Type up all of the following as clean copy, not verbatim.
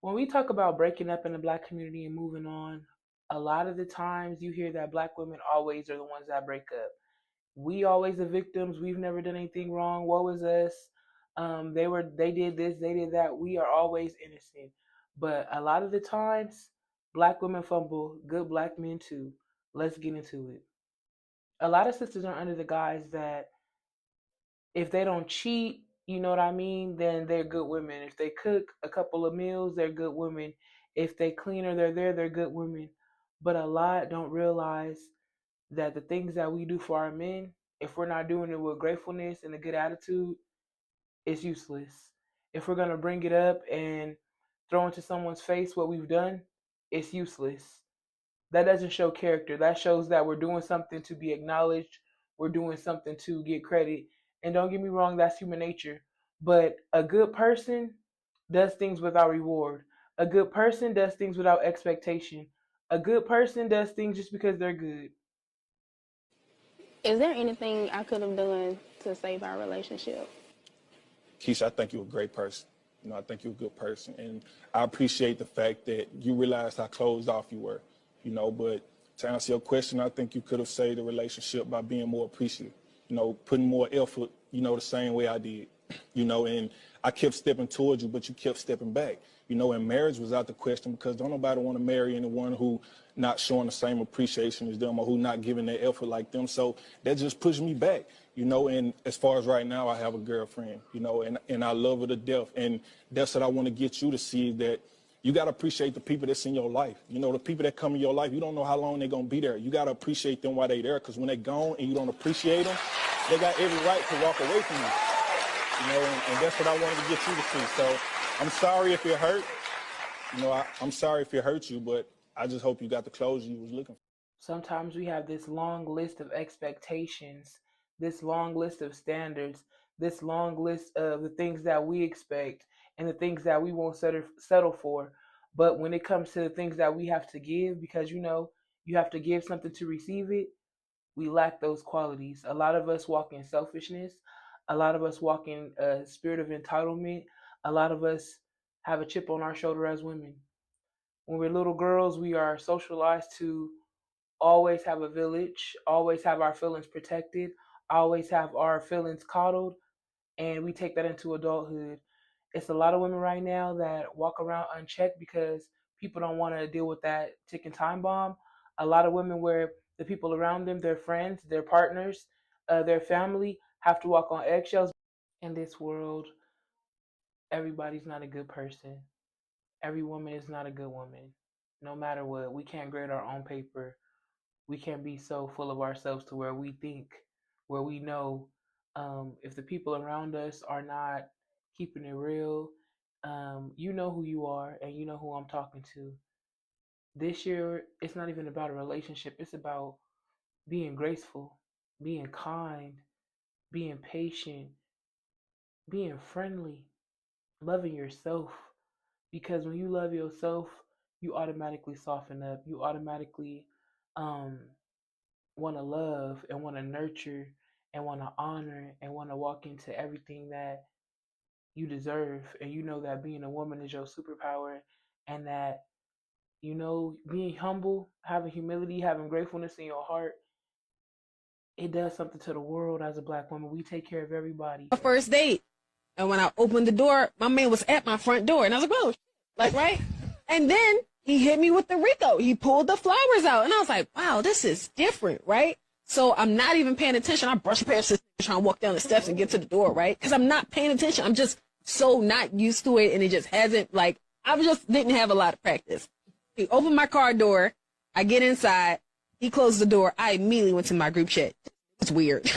When we talk about breaking up in the black community and moving on, a lot of the times you hear that black women always are the ones that break up. We always the victims. We've never done anything wrong. Woe is us. They did this, they did that. We are always innocent. But a lot of the times, black women fumble, good black men too. Let's get into it. A lot of sisters are under the guise that if they don't cheat, you know what I mean, then they're good women. If they cook a couple of meals, they're good women. If they clean or they're there, they're good women. But a lot don't realize that the things that we do for our men, if we're not doing it with gratefulness and a good attitude, it's useless. If we're gonna bring it up and throw into someone's face what we've done, it's useless. That doesn't show character. That shows that we're doing something to be acknowledged. We're doing something to get credit. And don't get me wrong, that's human nature. But a good person does things without reward. A good person does things without expectation. A good person does things just because they're good. Is there anything I could have done to save our relationship? Keisha, I think you're a great person. I think you're a good person. And I appreciate the fact that you realized how closed off you were, but to answer your question, I think you could have saved the relationship by being more appreciative, putting more effort, the same way I did, and I kept stepping towards you, but you kept stepping back, and marriage was out the question because don't nobody want to marry anyone who not showing the same appreciation as them or who not giving their effort like them. So that just pushed me back, and as far as right now, I have a girlfriend, and I love her to death. And that's what I want to get you to see, that you got to appreciate the people that's in your life. The people that come in your life, you don't know how long they're going to be there. You got to appreciate them while they're there, because when they're gone and you don't appreciate them, they got every right to walk away from you. And that's what I wanted to get you to see. So I'm sorry if it hurt. I'm sorry if it hurt you, but I just hope you got the closure you was looking for. Sometimes we have this long list of expectations, this long list of standards, this long list of the things that we expect and the things that we won't settle for. But when it comes to the things that we have to give, because you have to give something to receive it, we lack those qualities. A lot of us walk in selfishness. A lot of us walk in a spirit of entitlement. A lot of us have a chip on our shoulder as women. When we're little girls, we are socialized to always have a village, always have our feelings protected, always have our feelings coddled, and we take that into adulthood. It's a lot of women right now that walk around unchecked because people don't want to deal with that ticking time bomb. A lot of women where the people around them, their friends, their partners, their family, have to walk on eggshells. In this world, everybody's not a good person. Every woman is not a good woman. No matter what, we can't grade our own paper. We can't be so full of ourselves to where we think, where we know, if the people around us are not keeping it real, you know who you are and you know who I'm talking to. This year, it's not even about a relationship. It's about being graceful, being kind, being patient, being friendly, loving yourself. Because when you love yourself, you automatically soften up. You automatically um, want to love and want to nurture and want to honor and want to walk into everything that you deserve. And you know that being a woman is your superpower, and that, being humble, having humility, having gratefulness in your heart, it does something to the world. As a black woman, we take care of everybody. A first date. And when I opened the door, my man was at my front door. And I was like, whoa, like, right? And then he hit me with the Rico. He pulled the flowers out. And I was like, wow, this is different, right? So I'm not even paying attention. I brush past this trying to walk down the steps and get to the door, right? Because I'm not paying attention. I'm just so not used to it. And it just hasn't, like, I just didn't have a lot of practice. He opened my car door. I get inside. He closed the door. I immediately went to my group chat. It's weird. Did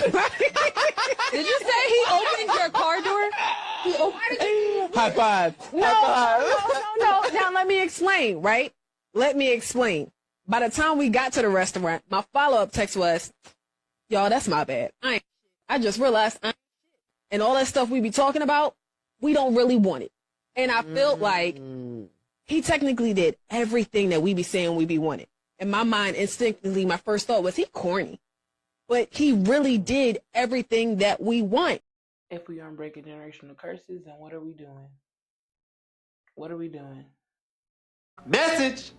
you say he opened your car door? He opened. High five. No, High five. no. Now let me explain, right? Let me explain. By the time we got to the restaurant, my follow-up text was, y'all, that's my bad. I just realized and all that stuff we be talking about, we don't really want it. And I felt like he technically did everything that we be saying we be wanting. In my mind, instinctively, my first thought was, he corny. But he really did everything that we want. If we aren't breaking generational curses, then what are we doing? What are we doing? Message.